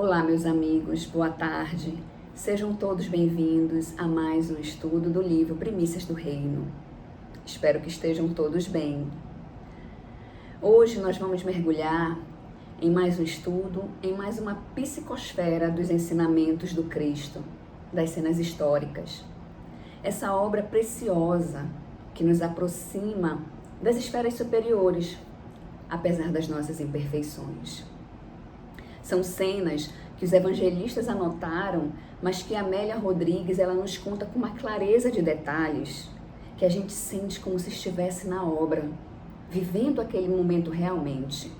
Olá, meus amigos, boa tarde. Sejam todos bem-vindos a mais um estudo do livro Primícias do Reino. Espero que estejam todos bem. Hoje nós vamos mergulhar em mais um estudo, em mais uma psicosfera dos ensinamentos do Cristo, das cenas históricas. Essa obra preciosa que nos aproxima das esferas superiores, apesar das nossas imperfeições. São cenas que os evangelistas anotaram, mas que Amélia Rodrigues ela nos conta com uma clareza de detalhes que a gente sente como se estivesse na obra, vivendo aquele momento realmente,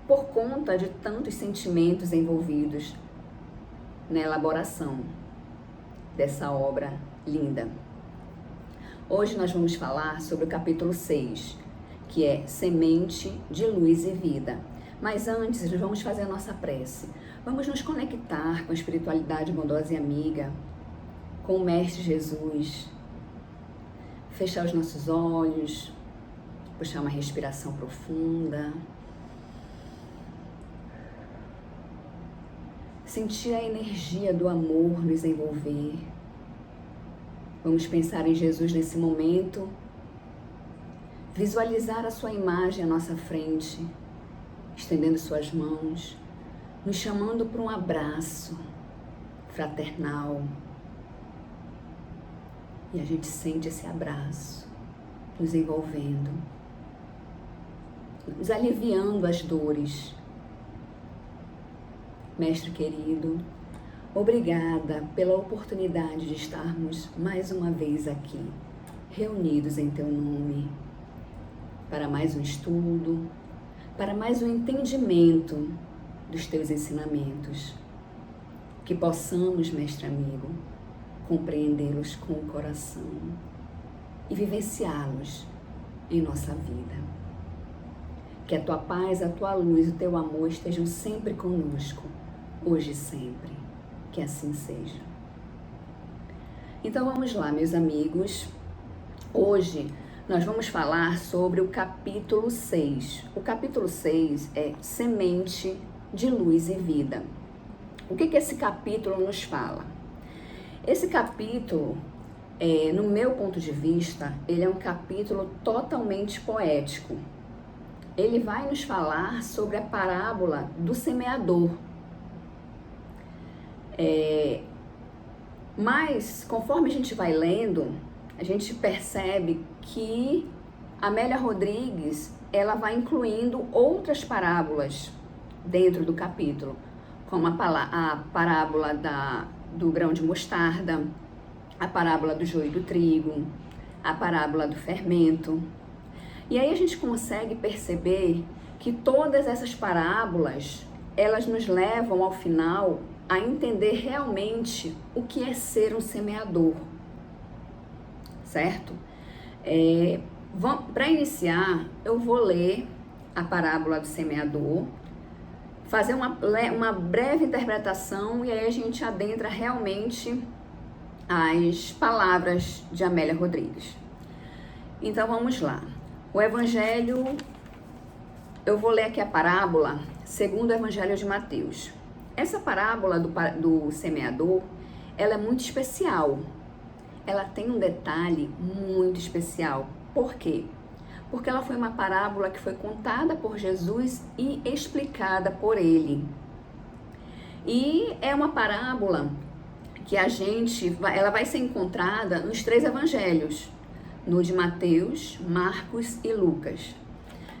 por conta de tantos sentimentos envolvidos na elaboração dessa obra linda. Hoje nós vamos falar sobre o capítulo 6, que é Semente de Luz e Vida. Mas antes, nós vamos fazer a nossa prece. Vamos nos conectar com a espiritualidade bondosa e amiga, com o Mestre Jesus. Fechar os nossos olhos, puxar uma respiração profunda. Sentir a energia do amor nos envolver. Vamos pensar em Jesus nesse momento. Visualizar a sua imagem à nossa frente, estendendo suas mãos, nos chamando para um abraço fraternal. E a gente sente esse abraço nos envolvendo, nos aliviando as dores. Mestre querido, obrigada pela oportunidade de estarmos mais uma vez aqui, reunidos em Teu nome, para mais um estudo, para mais um entendimento dos Teus ensinamentos. Que possamos, Mestre amigo, compreendê-los com o coração e vivenciá-los em nossa vida. Que a Tua paz, a Tua luz, o Teu amor estejam sempre conosco, hoje e sempre. Que assim seja. Então vamos lá, meus amigos. Hoje nós vamos falar sobre o capítulo 6. O capítulo 6 é Semente de Luz e Vida. O que esse capítulo nos fala? Esse capítulo, no meu ponto de vista, ele é um capítulo totalmente poético. Ele vai nos falar sobre a parábola do semeador. Mas, conforme a gente vai lendo, a gente percebe que Amélia Rodrigues, ela vai incluindo outras parábolas dentro do capítulo, como a parábola do grão de mostarda, a parábola do joio e do trigo, a parábola do fermento. E aí a gente consegue perceber que todas essas parábolas, elas nos levam ao final a entender realmente o que é ser um semeador. Certo? Para iniciar, eu vou ler a parábola do semeador, fazer uma breve interpretação e aí a gente adentra realmente as palavras de Amélia Rodrigues. Então vamos lá. O Evangelho, eu vou ler aqui a parábola segundo o Evangelho de Mateus. Essa parábola do semeador, ela é muito especial. Ela tem um detalhe muito especial. Por quê? Porque ela foi uma parábola que foi contada por Jesus e explicada por ele. E é uma parábola que ela vai ser encontrada nos 3 evangelhos, no de Mateus, Marcos e Lucas.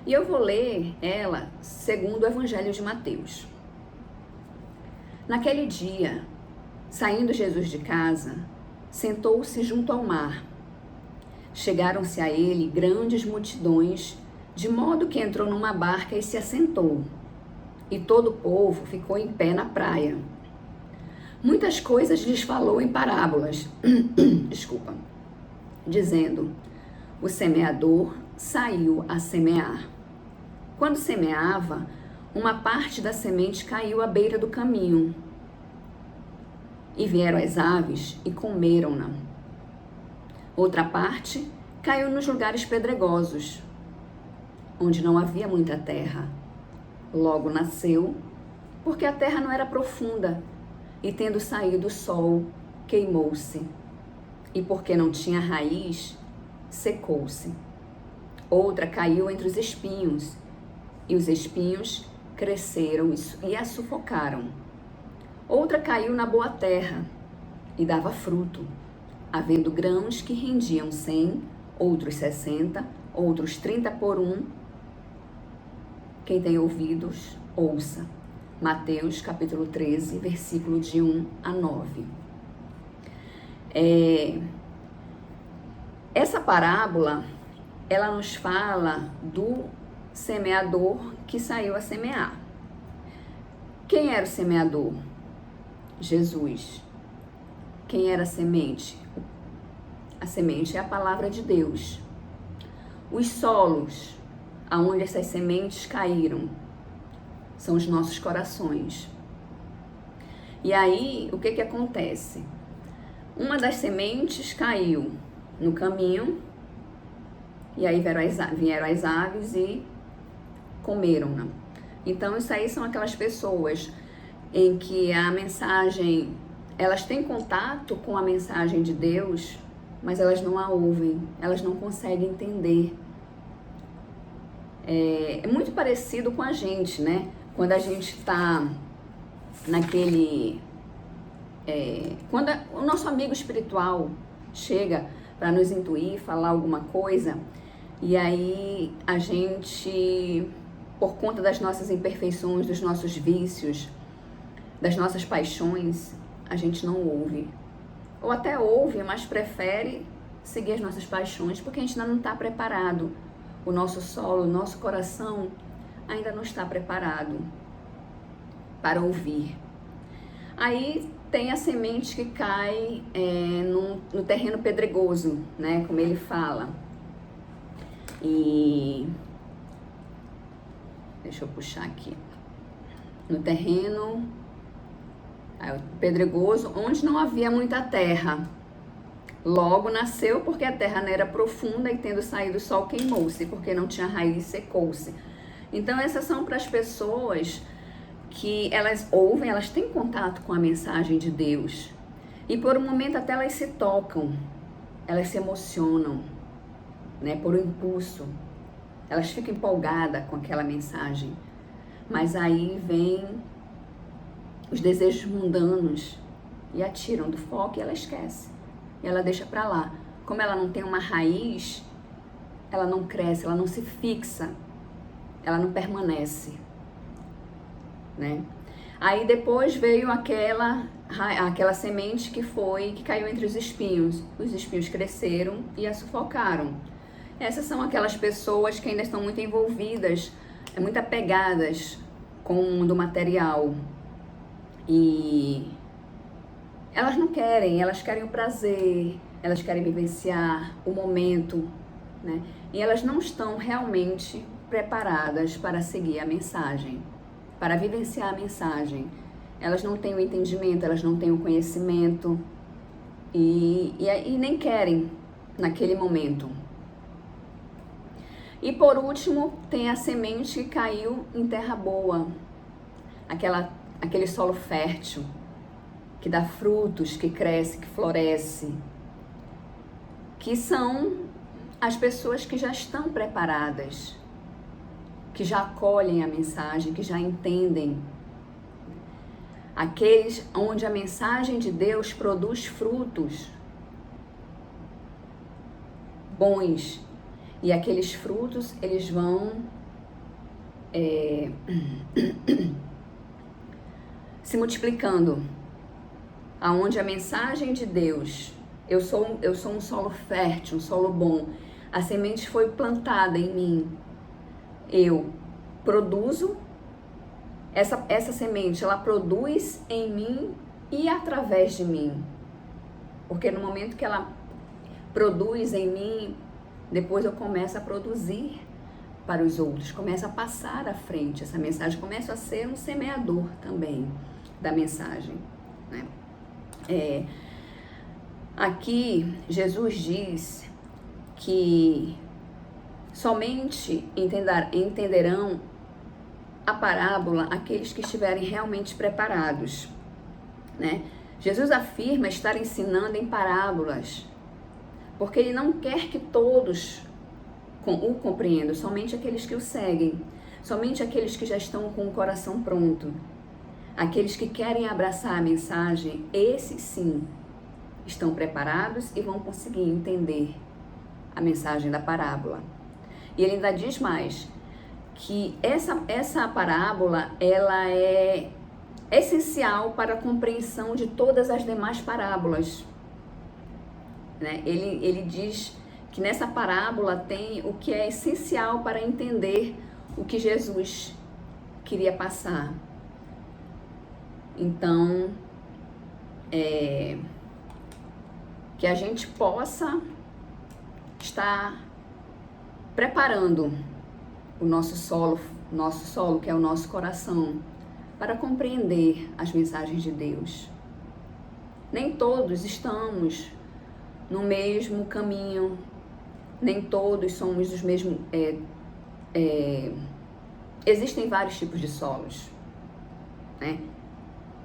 E eu vou ler ela segundo o Evangelho de Mateus. Naquele dia, saindo Jesus de casa, sentou-se junto ao mar. Chegaram-se a ele grandes multidões, de modo que entrou numa barca e se assentou. E todo o povo ficou em pé na praia. Muitas coisas lhes falou em parábolas, dizendo: o semeador saiu a semear. Quando semeava, uma parte da semente caiu à beira do caminho. E vieram as aves e comeram-na. Outra parte caiu nos lugares pedregosos, onde não havia muita terra. Logo nasceu, porque a terra não era profunda, e tendo saído o sol, queimou-se. E porque não tinha raiz, secou-se. Outra caiu entre os espinhos, e os espinhos cresceram e a sufocaram. Outra caiu na boa terra, e dava fruto, havendo grãos que rendiam 100, outros 60, outros 30 por um. Quem tem ouvidos, ouça. Mateus capítulo 13, versículo de 1 a 9. Essa parábola, ela nos fala do semeador que saiu a semear. Quem era o semeador? Jesus. Quem era a semente? A semente é a palavra de Deus. Os solos aonde essas sementes caíram são os nossos corações. E aí, o que acontece? Uma das sementes caiu no caminho, e aí vieram as aves e comeram-na. Então, isso aí são aquelas pessoas em que a mensagem, elas têm contato com a mensagem de Deus, mas elas não a ouvem, elas não conseguem entender. É muito parecido com a gente, né? Quando a gente está naquele... quando o nosso amigo espiritual chega para nos intuir, falar alguma coisa, e aí a gente, por conta das nossas imperfeições, dos nossos vícios, das nossas paixões, a gente não ouve. Ou até ouve, mas prefere seguir as nossas paixões, porque a gente ainda não está preparado. O nosso solo, o nosso coração ainda não está preparado para ouvir. Aí tem a semente que cai no terreno pedregoso, né? Como ele fala. E deixa eu puxar aqui. No terreno pedregoso, onde não havia muita terra. Logo nasceu porque a terra não era profunda, e tendo saído o sol queimou-se, porque não tinha raiz, secou-se. Então essas são para as pessoas que elas ouvem, elas têm contato com a mensagem de Deus, e por um momento até elas se tocam, elas se emocionam, né, por um impulso, elas ficam empolgadas com aquela mensagem, mas aí vem os desejos mundanos e a tiram do foco, e ela esquece. E ela deixa para lá. Como ela não tem uma raiz, ela não cresce, ela não se fixa, ela não permanece, né? Aí depois veio aquela semente que caiu entre os espinhos. Os espinhos cresceram e a sufocaram. Essas são aquelas pessoas que ainda estão muito envolvidas, muito apegadas com o mundo material. E elas não querem, elas querem o prazer, elas querem vivenciar o momento, né? E elas não estão realmente preparadas para seguir a mensagem, para vivenciar a mensagem. Elas não têm o entendimento, elas não têm o conhecimento e nem querem naquele momento. E por último, tem a semente que caiu em terra boa, aquele solo fértil, que dá frutos, que cresce, que floresce, que são as pessoas que já estão preparadas, que já acolhem a mensagem, que já entendem. Aqueles onde a mensagem de Deus produz frutos bons, e aqueles frutos, eles vão se multiplicando. Aonde a mensagem de Deus, eu sou um solo fértil, um solo bom, a semente foi plantada em mim, eu produzo, essa semente, ela produz em mim e através de mim, porque no momento que ela produz em mim, depois eu começo a produzir para os outros, começo a passar à frente, essa mensagem começa a ser um semeador também da mensagem, né? Aqui Jesus diz que somente entenderão a parábola aqueles que estiverem realmente preparados, né? Jesus afirma estar ensinando em parábolas, porque ele não quer que todos o compreendam, somente aqueles que o seguem, somente aqueles que já estão com o coração pronto, aqueles que querem abraçar a mensagem, esses sim estão preparados e vão conseguir entender a mensagem da parábola. E ele ainda diz mais, que essa parábola, ela é essencial para a compreensão de todas as demais parábolas, né? Ele diz que nessa parábola tem o que é essencial para entender o que Jesus queria passar. Então, que a gente possa estar preparando o nosso solo, que é o nosso coração, para compreender as mensagens de Deus. Nem todos estamos no mesmo caminho, nem todos somos dos mesmos... existem vários tipos de solos, né?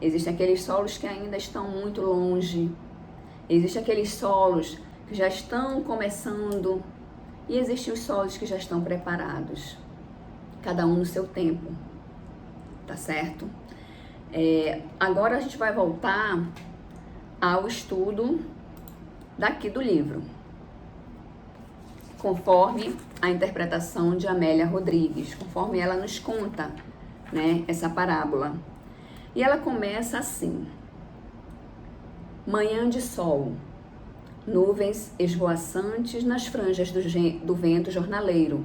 Existem aqueles solos que ainda estão muito longe, existem aqueles solos que já estão começando e existem os solos que já estão preparados, cada um no seu tempo, tá certo? Agora a gente vai voltar ao estudo daqui do livro, conforme a interpretação de Amélia Rodrigues, conforme ela nos conta, né, essa parábola. E ela começa assim: manhã de sol, nuvens esvoaçantes nas franjas do vento jornaleiro,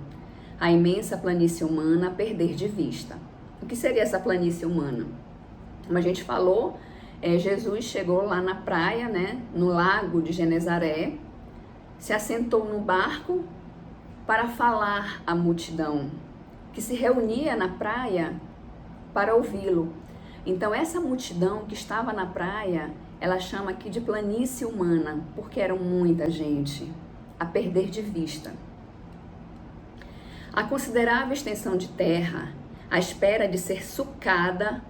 a imensa planície humana a perder de vista. O que seria essa planície humana? Como a gente falou, Jesus chegou lá na praia, né, no lago de Genezaré, se assentou no barco para falar à multidão que se reunia na praia para ouvi-lo. Então essa multidão que estava na praia, ela chama aqui de planície humana, porque era muita gente a perder de vista. A considerável extensão de terra, à espera de ser sucada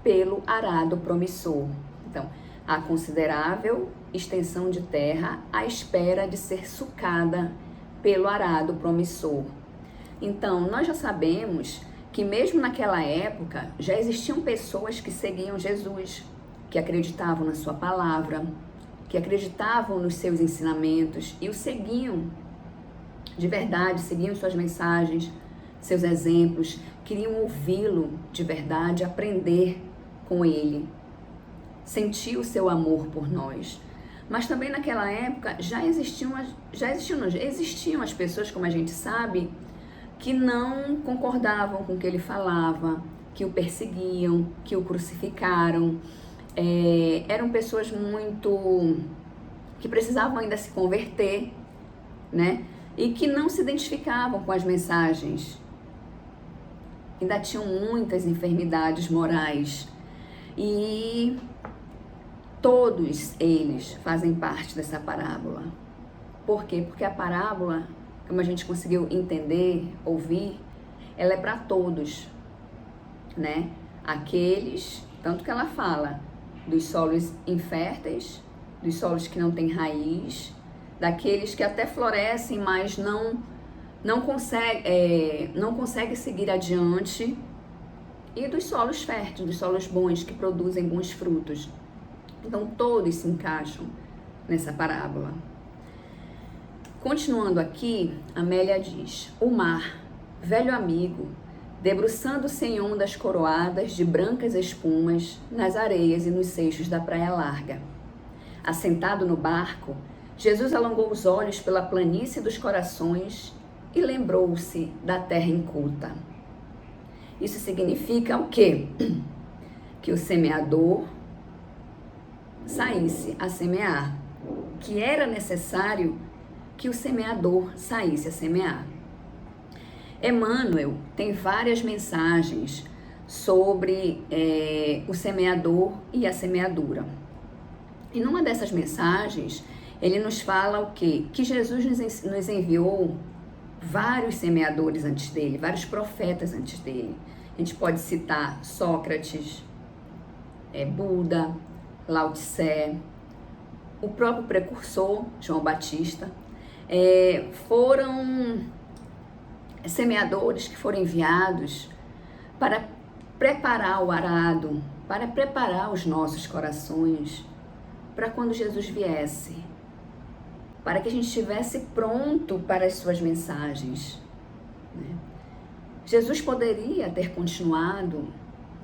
pelo arado promissor. Então, a considerável extensão de terra à espera de ser sucada pelo arado promissor. Então, nós já sabemos que mesmo naquela época já existiam pessoas que seguiam Jesus, que acreditavam na sua palavra, que acreditavam nos seus ensinamentos e o seguiam de verdade, seguiam suas mensagens, seus exemplos, queriam ouvi-lo de verdade, aprender com ele, sentir o seu amor por nós. Mas também naquela época existiam as pessoas, como a gente sabe, que não concordavam com o que ele falava, que o perseguiam, que o crucificaram. Eram pessoas que precisavam ainda se converter, né? E que não se identificavam com as mensagens. Ainda tinham muitas enfermidades morais. E todos eles fazem parte dessa parábola. Por quê? Porque a parábola, como a gente conseguiu entender, ouvir, ela é para todos, né? Aqueles, tanto que ela fala dos solos inférteis, dos solos que não têm raiz, daqueles que até florescem, mas não consegue seguir adiante, e dos solos férteis, dos solos bons, que produzem bons frutos. Então, todos se encaixam nessa parábola. Continuando aqui, Amélia diz: o mar, velho amigo, debruçando-se em ondas coroadas de brancas espumas nas areias e nos seixos da praia larga. Assentado no barco, Jesus alongou os olhos pela planície dos corações e lembrou-se da terra inculta. Isso significa o quê? Que o semeador saísse a semear, que era necessário que o semeador saísse a semear. Emmanuel tem várias mensagens sobre o semeador e a semeadura. E numa dessas mensagens, ele nos fala o quê? Que Jesus nos enviou vários semeadores antes dele, vários profetas antes dele. A gente pode citar Sócrates, Buda, Lao Tse, o próprio precursor, João Batista. Foram semeadores que foram enviados para preparar o arado, para preparar os nossos corações para quando Jesus viesse, para que a gente estivesse pronto para as suas mensagens, né? Jesus poderia ter continuado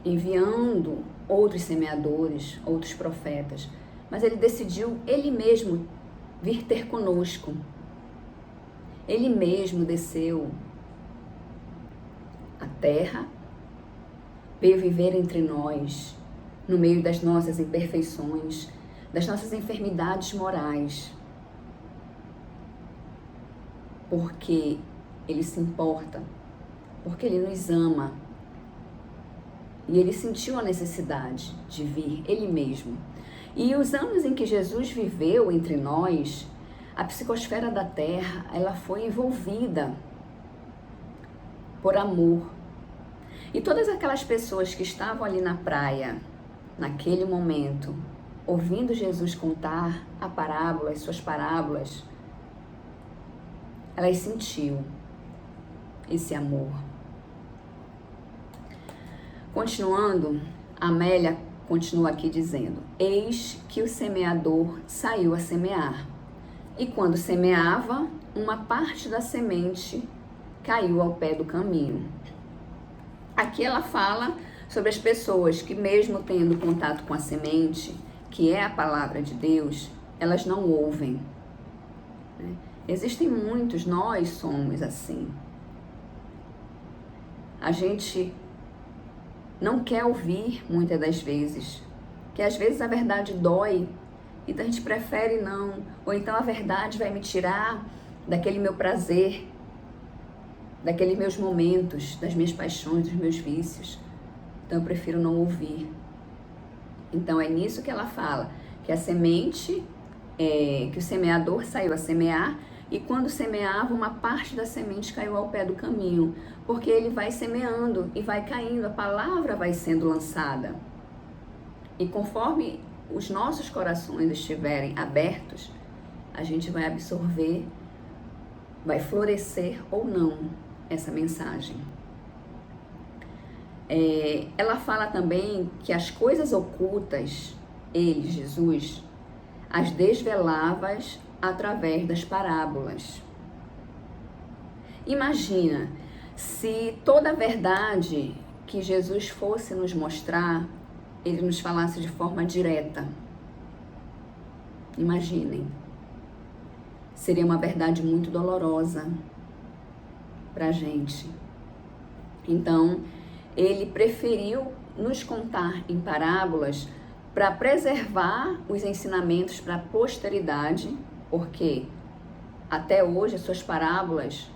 enviando outros semeadores, outros profetas, mas ele decidiu ele mesmo vir ter conosco. Ele mesmo desceu à terra, veio viver entre nós, no meio das nossas imperfeições, das nossas enfermidades morais, porque ele se importa, porque ele nos ama. E ele sentiu a necessidade de vir ele mesmo. E os anos em que Jesus viveu entre nós, a psicosfera da Terra, ela foi envolvida por amor. E todas aquelas pessoas que estavam ali na praia, naquele momento, ouvindo Jesus contar a parábola, as suas parábolas, elas sentiam esse amor. Continuando, Amélia continua aqui dizendo: eis que o semeador saiu a semear, e quando semeava, uma parte da semente caiu ao pé do caminho. Aqui ela fala sobre as pessoas que, mesmo tendo contato com a semente, que é a palavra de Deus, elas não ouvem, né? Existem muitos, nós somos assim. A gente não quer ouvir muitas das vezes, que às vezes a verdade dói, então a gente prefere não, ou então a verdade vai me tirar daquele meu prazer, daqueles meus momentos, das minhas paixões, dos meus vícios, então eu prefiro não ouvir. Então é nisso que ela fala, que a semente, que o semeador saiu a semear, e quando semeava, uma parte da semente caiu ao pé do caminho, porque ele vai semeando e vai caindo, a palavra vai sendo lançada. E conforme os nossos corações estiverem abertos, a gente vai absorver, vai florescer ou não essa mensagem. Ela fala também que as coisas ocultas, ele, Jesus, as desvelava através das parábolas. Imagina se toda a verdade que Jesus fosse nos mostrar, ele nos falasse de forma direta. Imaginem. Seria uma verdade muito dolorosa para a gente. Então, ele preferiu nos contar em parábolas para preservar os ensinamentos para a posteridade, porque até hoje as suas parábolas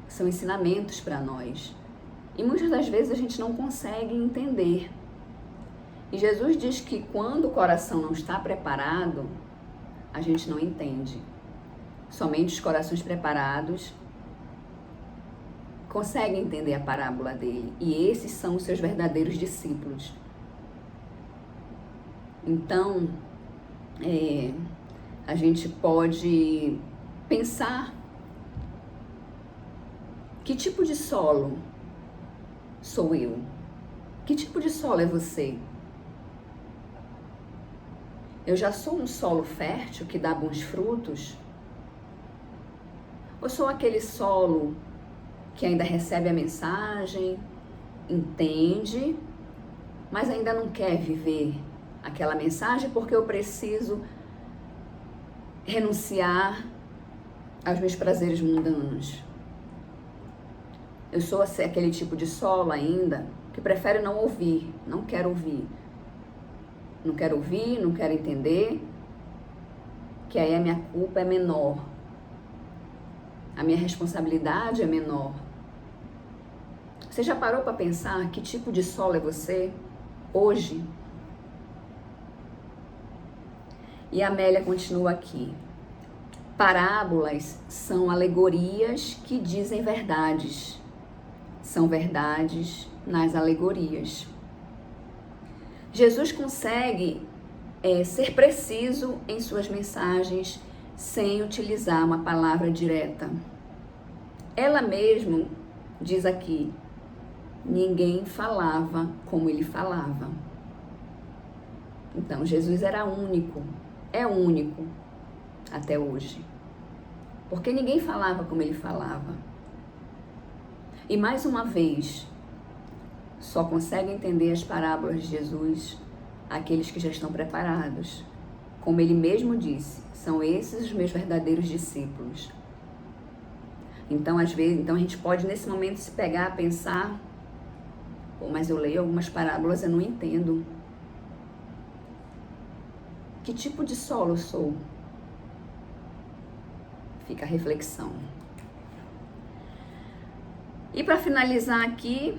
são ensinamentos para nós. E muitas das vezes a gente não consegue entender. E Jesus diz que quando o coração não está preparado, a gente não entende. Somente os corações preparados conseguem entender a parábola dele. E esses são os seus verdadeiros discípulos. Então, a gente pode pensar: que tipo de solo sou eu? Que tipo de solo é você? Eu já sou um solo fértil que dá bons frutos? Ou sou aquele solo que ainda recebe a mensagem, entende, mas ainda não quer viver aquela mensagem porque eu preciso renunciar aos meus prazeres mundanos? Eu sou aquele tipo de solo ainda que prefere não ouvir, não quero ouvir. Não quero ouvir, não quero entender, que aí a minha culpa é menor. A minha responsabilidade é menor. Você já parou para pensar que tipo de solo é você hoje? E a Amélia continua aqui. Parábolas são alegorias que dizem verdades. São verdades nas alegorias. Jesus consegue ser preciso em suas mensagens sem utilizar uma palavra direta. Ela mesmo diz aqui, ninguém falava como ele falava. Então, Jesus era único, é único até hoje. Porque ninguém falava como ele falava. E mais uma vez, só consegue entender as parábolas de Jesus aqueles que já estão preparados. Como ele mesmo disse, são esses os meus verdadeiros discípulos. Então, às vezes, a gente pode nesse momento se pegar a pensar, mas eu leio algumas parábolas e eu não entendo. Que tipo de solo eu sou? Fica a reflexão. E para finalizar aqui,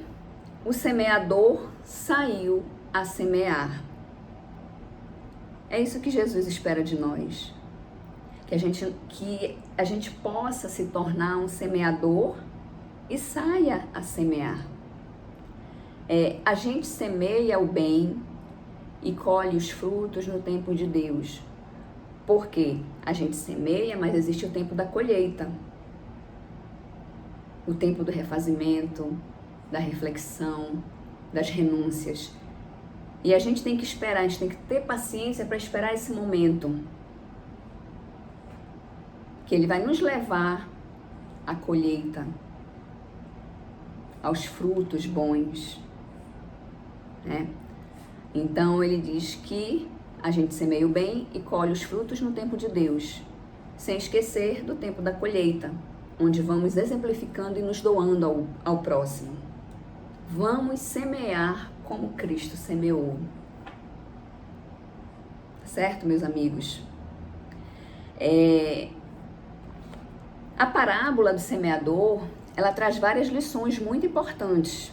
o semeador saiu a semear. É isso que Jesus espera de nós. Que a gente possa se tornar um semeador e saia a semear. A gente semeia o bem e colhe os frutos no tempo de Deus. Porque a gente semeia, mas existe o tempo da colheita. O tempo do refazimento, da reflexão, das renúncias. E a gente tem que esperar, a gente tem que ter paciência para esperar esse momento. Que ele vai nos levar à colheita, aos frutos bons, né? Então ele diz que a gente semeia o bem e colhe os frutos no tempo de Deus, sem esquecer do tempo da colheita, onde vamos exemplificando e nos doando ao próximo. Vamos semear como Cristo semeou. Certo, meus amigos? A parábola do semeador, ela traz várias lições muito importantes.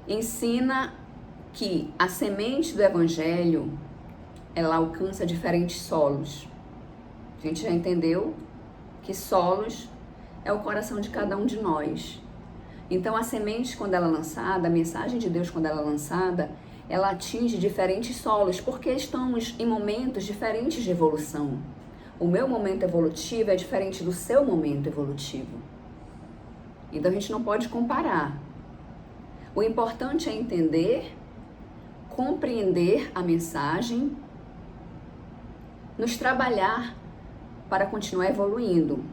Ensina que a semente do evangelho, ela alcança diferentes solos. A gente já entendeu que solos é o coração de cada um de nós. Então a semente, quando ela é lançada, a mensagem de Deus, quando ela é lançada, ela atinge diferentes solos, porque estamos em momentos diferentes de evolução. O meu momento evolutivo é diferente do seu momento evolutivo. Então a gente não pode comparar. O importante é entender, compreender a mensagem, nos trabalhar para continuar evoluindo.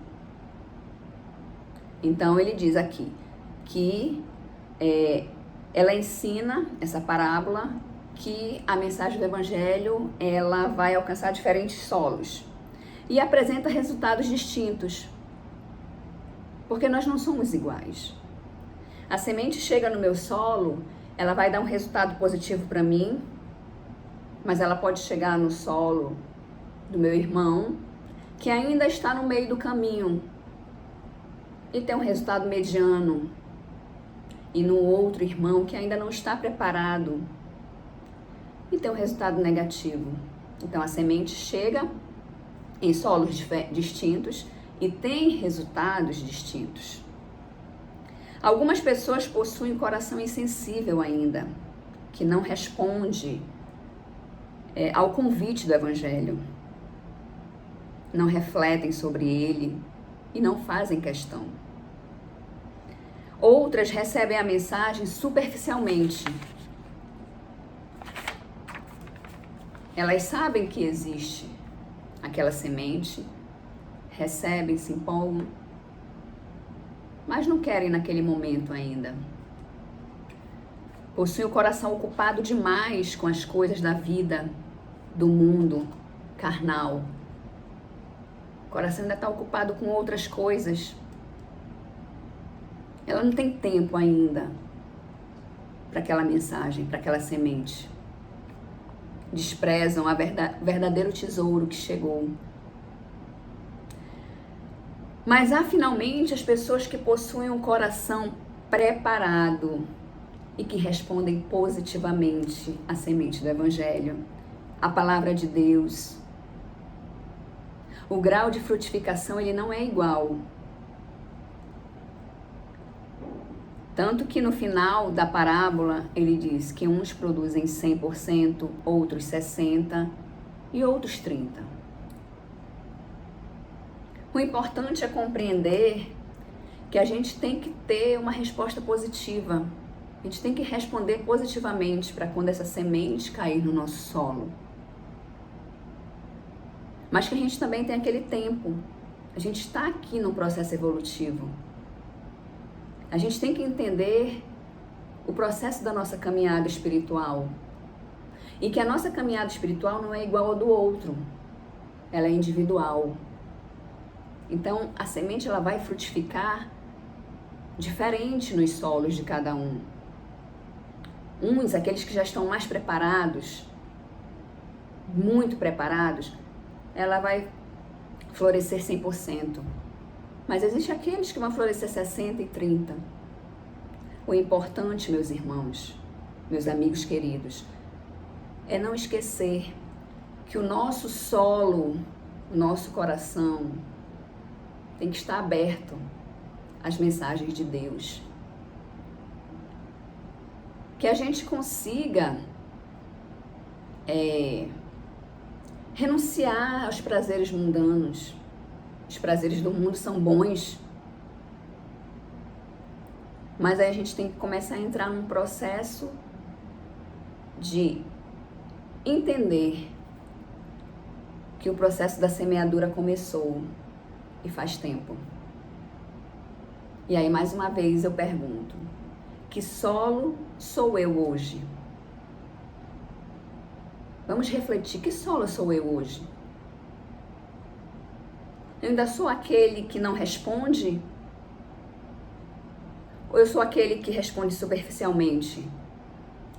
Então ele diz aqui que ela ensina, essa parábola, que a mensagem do evangelho ela vai alcançar diferentes solos e apresenta resultados distintos, porque nós não somos iguais. A semente chega no meu solo, ela vai dar um resultado positivo para mim, mas ela pode chegar no solo do meu irmão, que ainda está no meio do caminho, e ter um resultado mediano, e no outro irmão que ainda não está preparado, e ter um resultado negativo. Então a semente chega em solos distintos e tem resultados distintos. Algumas pessoas possuem um coração insensível ainda, que não responde ao convite do evangelho, não refletem sobre ele e não fazem questão. Outras recebem a mensagem superficialmente. Elas sabem que existe aquela semente, recebem, se empolgam, mas não querem naquele momento ainda. Possuem o coração ocupado demais com as coisas da vida, do mundo carnal. O coração ainda está ocupado com outras coisas. Ela não tem tempo ainda para aquela mensagem, para aquela semente. Desprezam o verdadeiro tesouro que chegou. Mas há finalmente as pessoas que possuem um coração preparado e que respondem positivamente à semente do evangelho, à palavra de Deus. O grau de frutificação ele não é igual. Tanto que no final da parábola ele diz que uns produzem 100%, outros 60% e outros 30%. O importante é compreender que a gente tem que ter uma resposta positiva. A gente tem que responder positivamente para quando essa semente cair no nosso solo. Mas que a gente também tem aquele tempo. A gente está aqui no processo evolutivo. A gente tem que entender o processo da nossa caminhada espiritual. E que a nossa caminhada espiritual não é igual ao do outro. Ela é individual. Então, a semente ela vai frutificar diferente nos solos de cada um. Uns, aqueles que já estão mais preparados, muito preparados, ela vai florescer 100%. Mas existe aqueles que vão florescer 60% e 30%. O importante, meus irmãos, meus amigos queridos, é não esquecer que o nosso solo, o nosso coração, tem que estar aberto às mensagens de Deus. Que a gente consiga renunciar aos prazeres mundanos. Os prazeres do mundo são bons, mas aí a gente tem que começar a entrar num processo de entender que o processo da semeadura começou e faz tempo. E aí, mais uma vez, eu pergunto: que solo sou eu hoje? Vamos refletir, que solo sou eu hoje? Eu ainda sou aquele que não responde? Ou eu sou aquele que responde superficialmente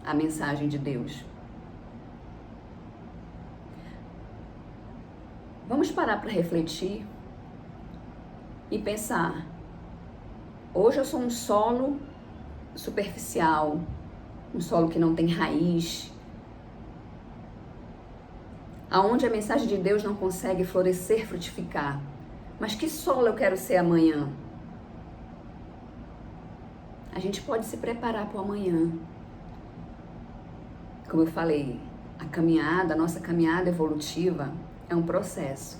a mensagem de Deus? Vamos parar para refletir e pensar. Hoje eu sou um solo superficial, um solo que não tem raiz, aonde a mensagem de Deus não consegue florescer, frutificar. Mas que solo eu quero ser amanhã? A gente pode se preparar para o amanhã. Como eu falei, a nossa caminhada evolutiva é um processo,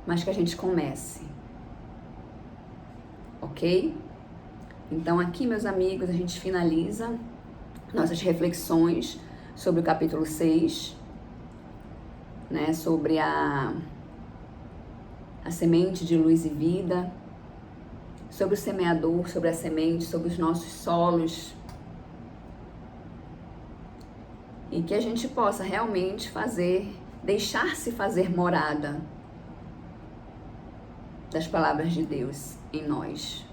mas que a gente comece. Ok? Então aqui, meus amigos, a gente finaliza nossas reflexões sobre o capítulo 6, né, sobre a semente de luz e vida, sobre o semeador, sobre a semente, sobre os nossos solos, e que a gente possa realmente deixar-se fazer morada das palavras de Deus em nós.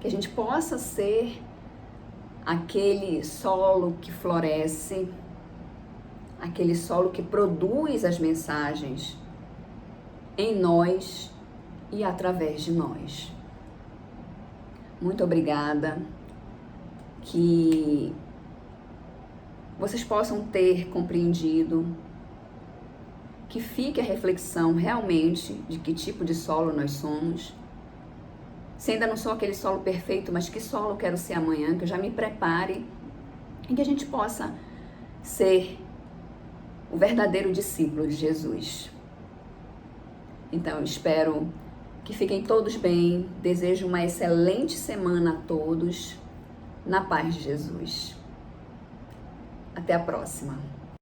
Que a gente possa ser aquele solo que floresce, aquele solo que produz as mensagens em nós e através de nós. Muito obrigada, que vocês possam ter compreendido, que fique a reflexão realmente de que tipo de solo nós somos. Se ainda não sou aquele solo perfeito, mas que solo eu quero ser amanhã, que eu já me prepare e que a gente possa ser o verdadeiro discípulo de Jesus. Então, eu espero que fiquem todos bem. Desejo uma excelente semana a todos, na paz de Jesus. Até a próxima.